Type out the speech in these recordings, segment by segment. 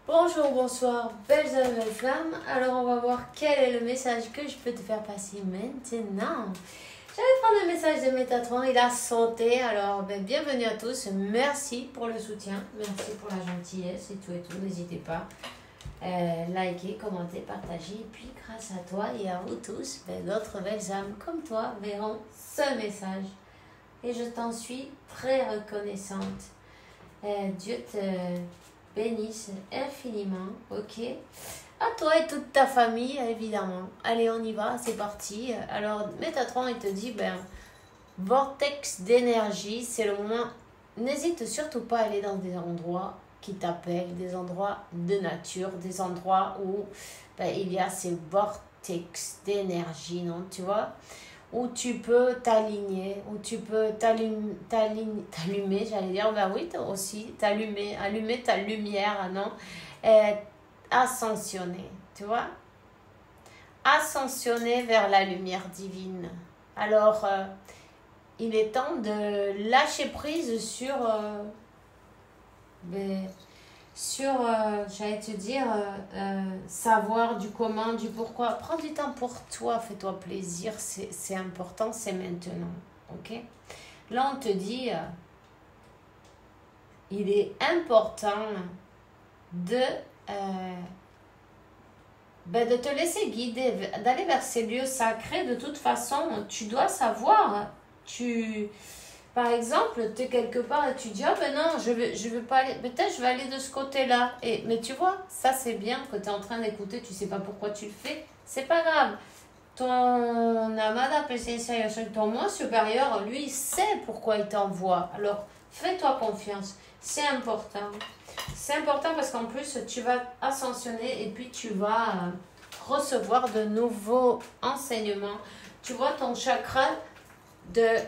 Bonjour, bonsoir, belles âmes, belles flammes. Alors, on va voir quel est le message que je peux te faire passer maintenant. J'allais prendre le message de Métatron, il a sauté. Alors, bienvenue à tous. Merci pour le soutien, merci pour la gentillesse et tout. N'hésitez pas. Liker, commenter, partager. Et puis, grâce à toi et à vous tous, d'autres belles âmes comme toi verront ce message. Et je t'en suis très reconnaissante. Dieu te bénisse infiniment, ok? À toi et toute ta famille, évidemment. Allez, on y va, c'est parti. Alors, Métatron, il te dit, vortex d'énergie, c'est le moment. N'hésite surtout pas à aller dans des endroits qui t'appellent, des endroits de nature, des endroits où il y a ces vortex d'énergie, non? Tu vois? Où tu peux t'aligner, où tu peux t'allumer, j'allais dire, oui, aussi, allumer ta lumière, non? Et ascensionner, tu vois? Ascensionner vers la lumière divine. Alors, il est temps de lâcher prise sur, j'allais te dire, savoir du comment, du pourquoi. Prends du temps pour toi, fais-toi plaisir, c'est important, c'est maintenant, ok? Là, on te dit, il est important de te laisser guider, d'aller vers ces lieux sacrés. De toute façon, tu dois savoir, par exemple, tu es quelque part et tu dis, non, je veux pas aller, peut-être je vais aller de ce côté-là. Mais tu vois, ça c'est bien que tu es en train d'écouter, tu sais pas pourquoi tu le fais, c'est pas grave. Ton amada presencia yo soy, ton moi supérieur, lui, il sait pourquoi il t'envoie. Alors, fais-toi confiance, c'est important. C'est important parce qu'en plus, tu vas ascensionner et puis tu vas recevoir de nouveaux enseignements. Tu vois, ton chakra de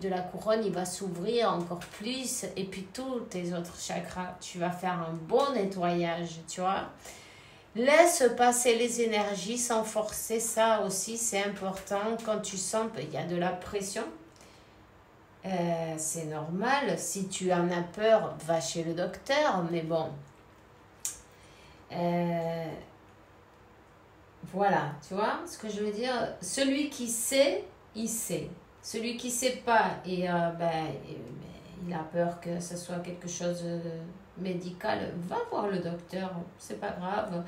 la couronne, il va s'ouvrir encore plus. Et puis tous tes autres chakras, tu vas faire un bon nettoyage, tu vois. Laisse passer les énergies sans forcer, ça aussi c'est important. Quand tu sens qu'il y a de la pression, c'est normal. Si tu en as peur, va chez le docteur, mais bon. Voilà, tu vois ce que je veux dire? Celui qui sait, il sait. Celui qui ne sait pas, et il a peur que ce soit quelque chose de médical, va voir le docteur, c'est pas grave.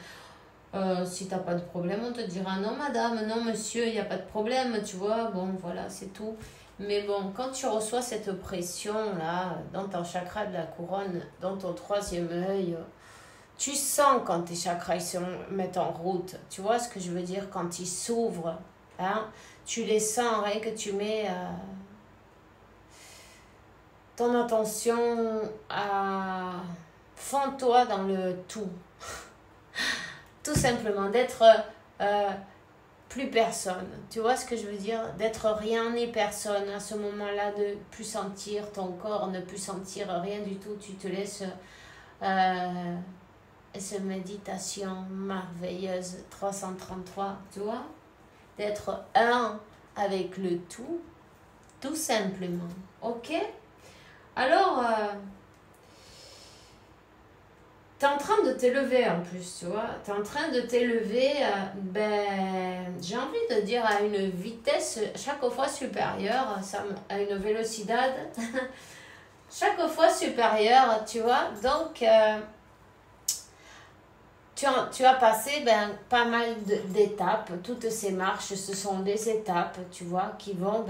Si tu n'as pas de problème, on te dira non madame, non monsieur, il n'y a pas de problème, tu vois, bon voilà, c'est tout. Mais bon, quand tu reçois cette pression là, dans ton chakra de la couronne, dans ton troisième œil, tu sens quand tes chakras ils se mettent en route, tu vois ce que je veux dire, quand ils s'ouvrent, hein, tu les sens, rien que tu mets ton attention à fond-toi dans le tout. Tout simplement, d'être plus personne. Tu vois ce que je veux dire? D'être rien ni personne à ce moment-là, de plus sentir ton corps, ne plus sentir rien du tout. Tu te laisses cette méditation merveilleuse 333, tu vois? D'être un avec le tout simplement. Ok? Alors, tu es en train de t'élever en plus, tu vois. Tu es en train de t'élever, j'ai envie de dire à une vitesse chaque fois supérieure, à une velocidad, chaque fois supérieure, tu vois. Donc, tu as passé pas mal d'étapes. Toutes ces marches, ce sont des étapes, tu vois, qui vont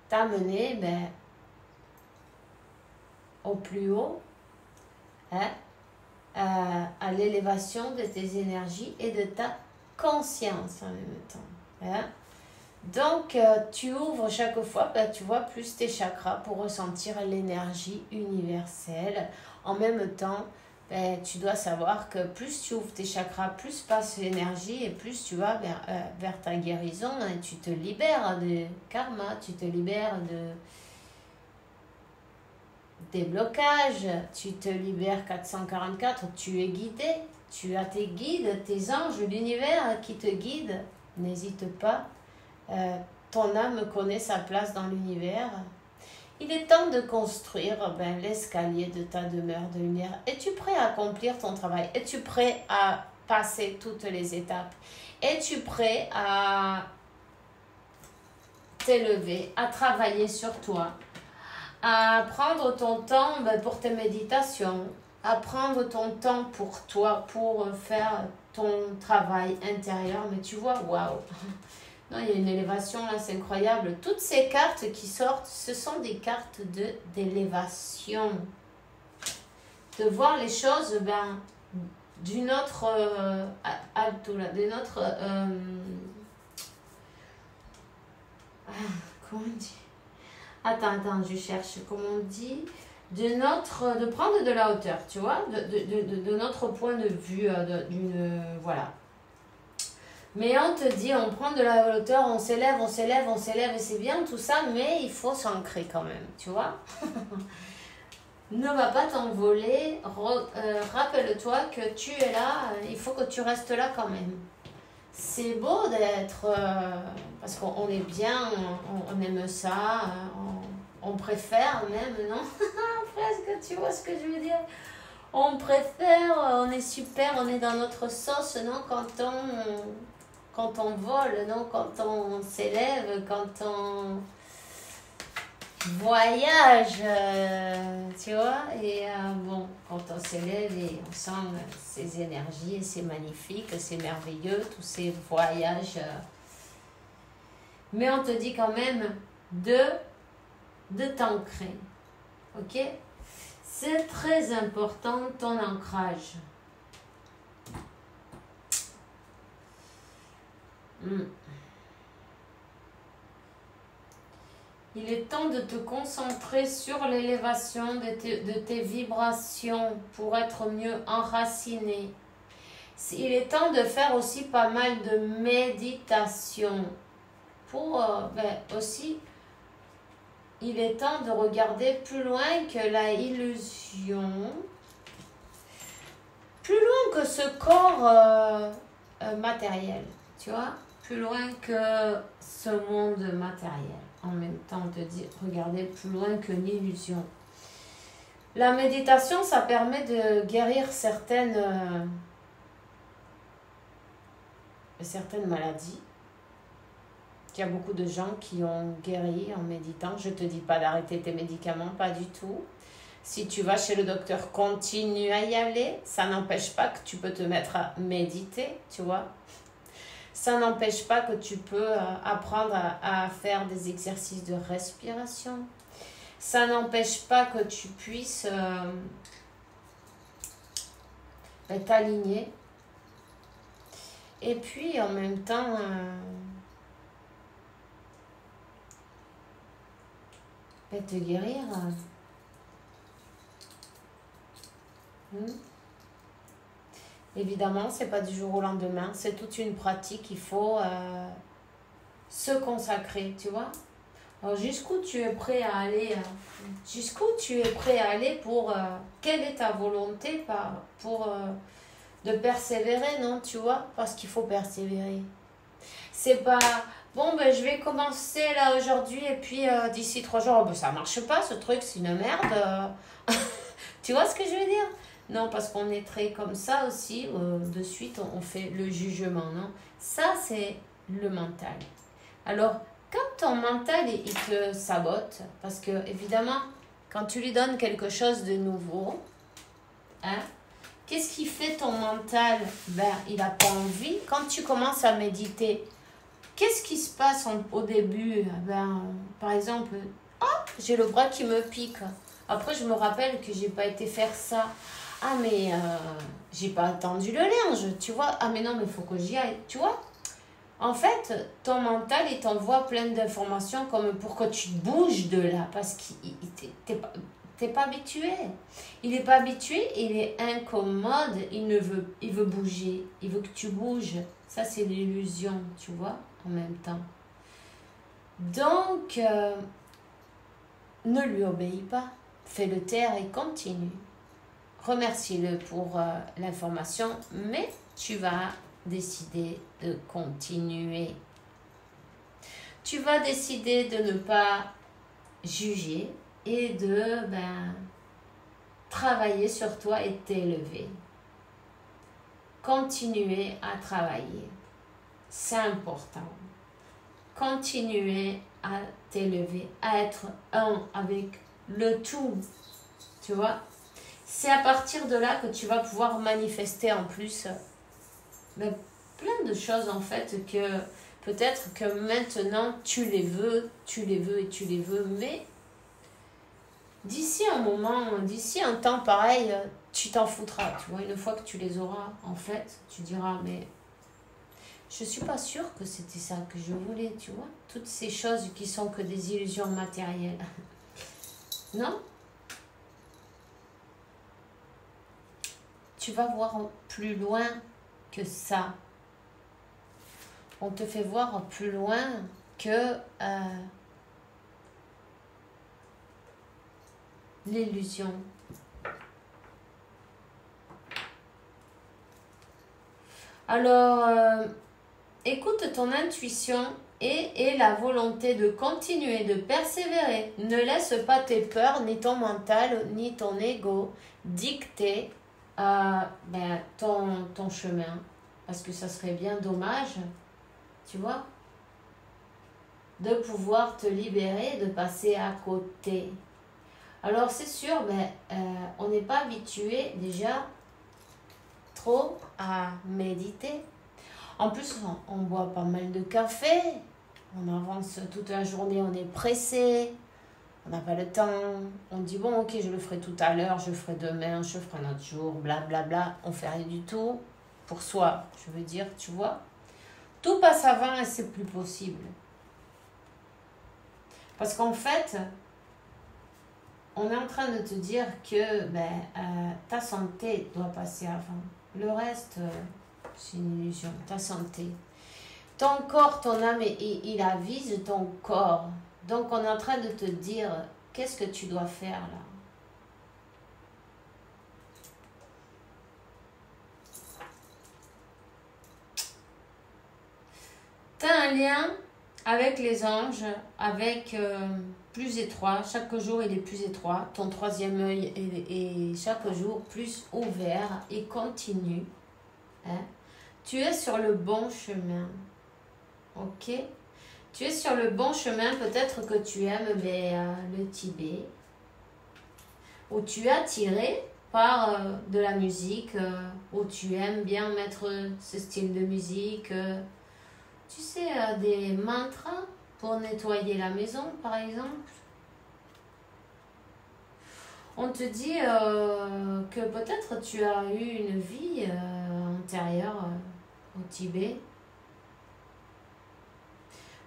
t'amener au plus haut, hein, à l'élévation de tes énergies et de ta conscience en même temps. Hein? Donc, tu ouvres chaque fois, tu vois, plus tes chakras pour ressentir l'énergie universelle. En même temps, tu dois savoir que plus tu ouvres tes chakras, plus passe l'énergie et plus tu vas vers ta guérison. Et tu te libères de karma, tu te libères des blocages, tu te libères 444, tu es guidé, tu as tes guides, tes anges, l'univers qui te guide. N'hésite pas, ton âme connaît sa place dans l'univers. Il est temps de construire l'escalier de ta demeure de lumière. Es-tu prêt à accomplir ton travail? Es-tu prêt à passer toutes les étapes? Es-tu prêt à t'élever, à travailler sur toi, à prendre ton temps pour tes méditations, à prendre ton temps pour toi, pour faire ton travail intérieur? Mais tu vois, waouh! Non, il y a une élévation là, c'est incroyable. Toutes ces cartes qui sortent, ce sont des cartes d'élévation. De voir les choses d'une autre d'une autre comment on dit? Attends, je cherche comment on dit. De prendre de la hauteur, tu vois, de notre point de vue, voilà. Mais on te dit, on prend de la hauteur, on s'élève, et c'est bien tout ça, mais il faut s'ancrer quand même, tu vois. Ne va pas t'envoler, rappelle-toi que tu es là, il faut que tu restes là quand même. C'est beau d'être, parce qu'on est bien, on aime ça, on préfère même, non? Presque, tu vois ce que je veux dire? On préfère, on est super, on est dans notre sauce, non? Quand on vole, non? Quand on s'élève, quand on voyage, tu vois? Et quand on s'élève et on sent ces énergies, et c'est magnifique, c'est merveilleux, tous ces voyages. Mais on te dit quand même de t'ancrer, ok? C'est très important ton ancrage. Il est temps de te concentrer sur l'élévation de tes vibrations pour être mieux enraciné. Il est temps de faire aussi pas mal de méditation. Pour aussi, il est temps de regarder plus loin que la illusion, plus loin que ce corps matériel, tu vois, plus loin que ce monde matériel. En même temps, on te dit, regardez plus loin que l'illusion. La méditation, ça permet de guérir certaines maladies. Il y a beaucoup de gens qui ont guéri en méditant. Je ne te dis pas d'arrêter tes médicaments, pas du tout. Si tu vas chez le docteur, continue à y aller. Ça n'empêche pas que tu peux te mettre à méditer, tu vois. Ça n'empêche pas que tu peux apprendre à faire des exercices de respiration. Ça n'empêche pas que tu puisses t'aligner. Et puis, en même temps, te guérir. Évidemment, c'est pas du jour au lendemain, c'est toute une pratique, il faut se consacrer, tu vois. Alors, jusqu'où tu es prêt à aller pour quelle est ta volonté pour de persévérer, non, tu vois, parce qu'il faut persévérer. C'est pas bon, je vais commencer là aujourd'hui et puis d'ici 3 jours, ça marche pas ce truc, c'est une merde. Tu vois ce que je veux dire? Non, parce qu'on est très comme ça aussi, de suite on fait le jugement, non? Ça, c'est le mental. Alors, quand ton mental, il te sabote, parce que évidemment, quand tu lui donnes quelque chose de nouveau, qu'est-ce qui fait ton mental? Il n'a pas envie. Quand tu commences à méditer, qu'est-ce qui se passe au début? Par exemple, j'ai le bras qui me pique. Après, je me rappelle que j'ai pas été faire ça. Ah, mais j'ai pas attendu le linge, tu vois. Ah, mais non, mais il faut que j'y aille, tu vois. En fait, ton mental, il t'envoie plein d'informations comme pour que tu bouges de là, parce qu'il t'es pas habitué. Il n'est pas habitué, il est incommode, il veut bouger, il veut que tu bouges. Ça, c'est l'illusion, tu vois, en même temps. Donc, ne lui obéis pas. Fais-le taire et continue. Remercie-le pour l'information, mais tu vas décider de continuer. Tu vas décider de ne pas juger, et de travailler sur toi et t'élever. Continuer à travailler. C'est important. Continuer à t'élever, à être un avec le tout. Tu vois? C'est à partir de là que tu vas pouvoir manifester en plus plein de choses en fait que peut-être que maintenant tu les veux et tu les veux, mais d'ici un temps pareil, tu t'en foutras, tu vois, une fois que tu les auras, en fait, tu diras, mais je suis pas sûre que c'était ça que je voulais, tu vois, toutes ces choses qui sont que des illusions matérielles. Non? Tu vas voir plus loin que ça. On te fait voir plus loin que l'illusion. Alors, écoute ton intuition et la volonté de continuer, de persévérer. Ne laisse pas tes peurs, ni ton mental, ni ton ego dicter ton chemin. Parce que ça serait bien dommage, tu vois, de pouvoir te libérer, de passer à côté. Alors c'est sûr, on n'est pas habitué déjà trop à méditer. En plus, on boit pas mal de café, on avance toute la journée, on est pressé, on n'a pas le temps. On dit bon ok, je le ferai tout à l'heure, je le ferai demain, je le ferai un autre jour, blablabla. On fait rien du tout pour soi, je veux dire, tu vois. Tout passe avant et c'est plus possible. Parce qu'en fait, on est en train de te dire que ta santé doit passer avant. Le reste, c'est une illusion. Ta santé. Ton corps, ton âme, il avise ton corps. Donc, on est en train de te dire, qu'est-ce que tu dois faire là? Tu as un lien avec les anges, avec plus étroit. Chaque jour, il est plus étroit. Ton troisième œil est chaque jour plus ouvert et continu. Hein? Tu es sur le bon chemin. Ok? Tu es sur le bon chemin. Peut-être que tu aimes le Tibet. Ou tu es attiré par de la musique. Ou tu aimes bien mettre ce style de musique. Tu sais, des mantras pour nettoyer la maison, par exemple. On te dit que peut-être tu as eu une vie antérieure au Tibet.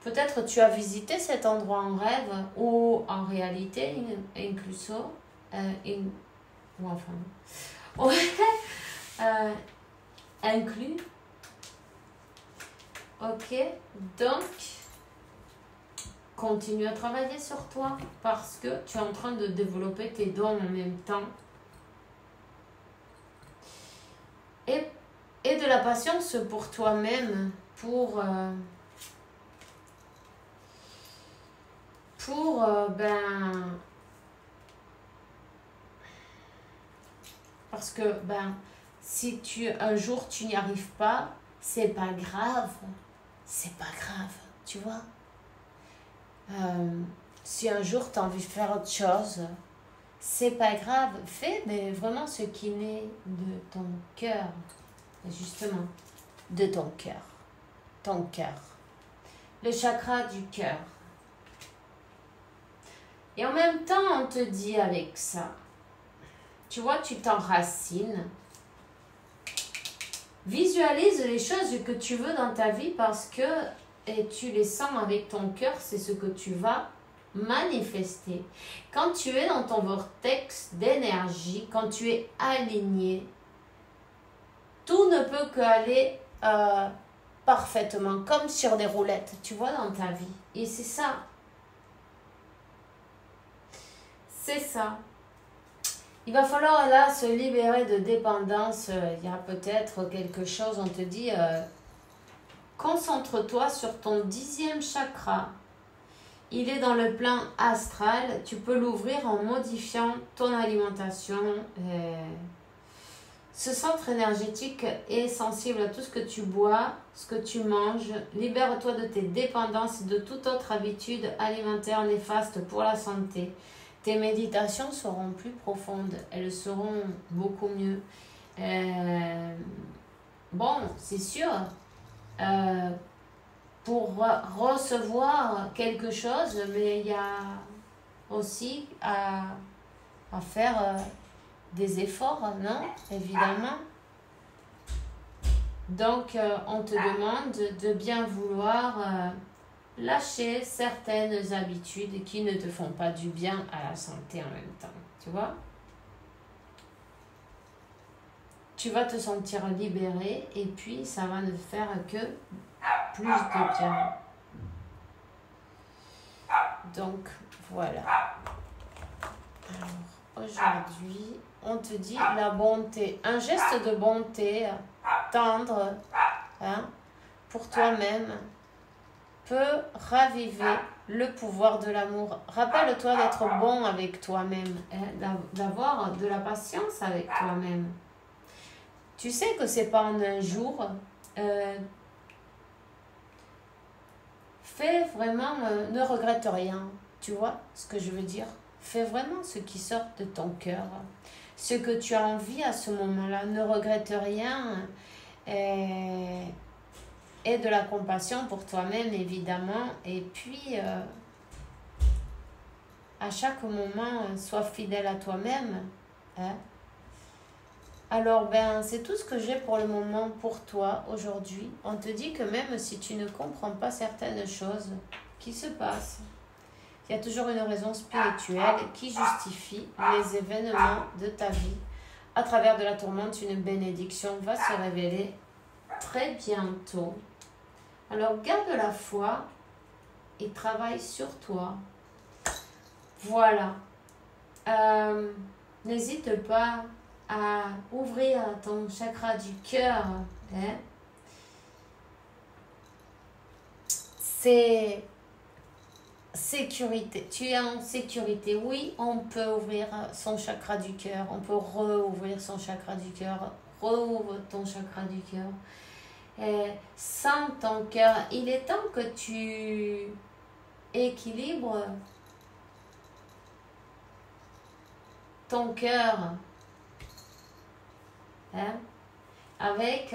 Peut-être tu as visité cet endroit en rêve ou en réalité, incluso, ou enfin, ouais, inclus. Ok, donc continue à travailler sur toi parce que tu es en train de développer tes dons en même temps. Et de la patience pour toi-même, parce que si un jour tu n'y arrives pas, c'est pas grave. C'est pas grave, tu vois. Si un jour tu as envie de faire autre chose, c'est pas grave. Fais vraiment ce qui naît de ton cœur. Justement, de ton cœur. Ton cœur. Le chakra du cœur. Et en même temps, on te dit avec ça, tu vois, tu t'enracines. Visualise les choses que tu veux dans ta vie parce que et tu les sens avec ton cœur, c'est ce que tu vas manifester. Quand tu es dans ton vortex d'énergie, quand tu es aligné, tout ne peut qu'aller parfaitement, comme sur des roulettes, tu vois, dans ta vie. Et c'est ça. C'est ça. Il va falloir là se libérer de dépendance. Il y a peut-être quelque chose, on te dit, concentre-toi sur ton 10e chakra il est dans le plan astral. Tu peux l'ouvrir en modifiant ton alimentation. Ce centre énergétique est sensible à tout ce que tu bois, ce que tu manges. Libère-toi de tes dépendances et de toute autre habitude alimentaire néfaste pour la santé. Tes méditations seront plus profondes. Elles seront beaucoup mieux. Bon, c'est sûr. Pour recevoir quelque chose, mais il y a aussi à faire des efforts, non? Évidemment. Donc, on te demande de bien vouloir lâcher certaines habitudes qui ne te font pas du bien à la santé en même temps. Tu vois? Tu vas te sentir libéré et puis ça va ne faire que plus de bien. Donc, voilà. Alors, aujourd'hui, on te dit la bonté. Un geste de bonté tendre pour toi-même peut raviver le pouvoir de l'amour. Rappelle-toi d'être bon avec toi-même, d'avoir de la patience avec toi-même. Tu sais que c'est pas en un jour. Fais vraiment, ne regrette rien. Tu vois ce que je veux dire? Fais vraiment ce qui sort de ton cœur. Ce que tu as envie à ce moment-là. Ne regrette rien. Et de la compassion pour toi-même, évidemment. Et puis, à chaque moment, sois fidèle à toi-même. Alors, c'est tout ce que j'ai pour le moment pour toi aujourd'hui. On te dit que même si tu ne comprends pas certaines choses qui se passent, il y a toujours une raison spirituelle qui justifie les événements de ta vie. À travers de la tourmente, une bénédiction va se révéler très bientôt. Alors, garde la foi et travaille sur toi. Voilà. N'hésite pas à ouvrir ton chakra du cœur. C'est sécurité. Tu es en sécurité. Oui, on peut ouvrir son chakra du cœur. On peut rouvrir son chakra du cœur. Rouvre ton chakra du cœur. Sens ton cœur. Il est temps que tu équilibres ton cœur. Avec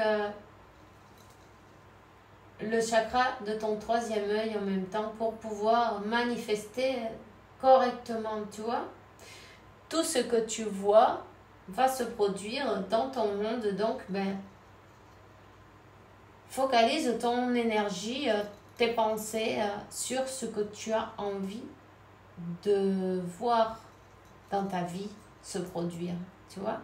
le chakra de ton troisième œil en même temps pour pouvoir manifester correctement, tu vois. Tout ce que tu vois va se produire dans ton monde, donc focalise ton énergie, tes pensées sur ce que tu as envie de voir dans ta vie se produire, tu vois.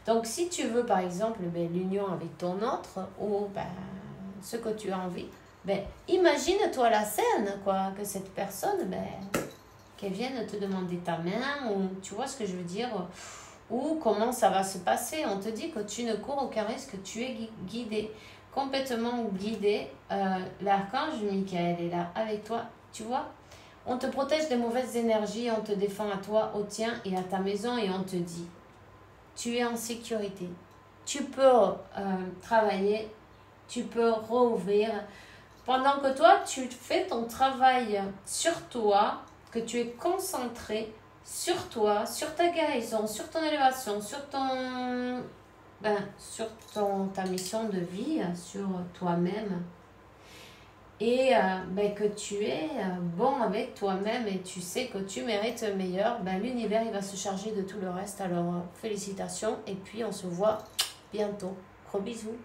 Donc, si tu veux, par exemple, l'union avec ton autre ou ce que tu as envie, imagine-toi la scène, quoi, que cette personne, qu'elle vienne te demander ta main, ou tu vois ce que je veux dire, ou comment ça va se passer. On te dit que tu ne cours aucun risque, tu es guidé, complètement guidé. L'archange Michael est là avec toi, tu vois. On te protège des mauvaises énergies, on te défend à toi, au tien et à ta maison, et on te dit... Tu es en sécurité. Tu peux travailler, tu peux rouvrir. Pendant que toi, tu fais ton travail sur toi, que tu es concentré sur toi, sur ta guérison, sur ton élévation, sur ta mission de vie, sur toi-même. Et que tu es bon avec toi-même et tu sais que tu mérites le meilleur, l'univers il va se charger de tout le reste. Alors félicitations et puis on se voit bientôt. Gros bisous.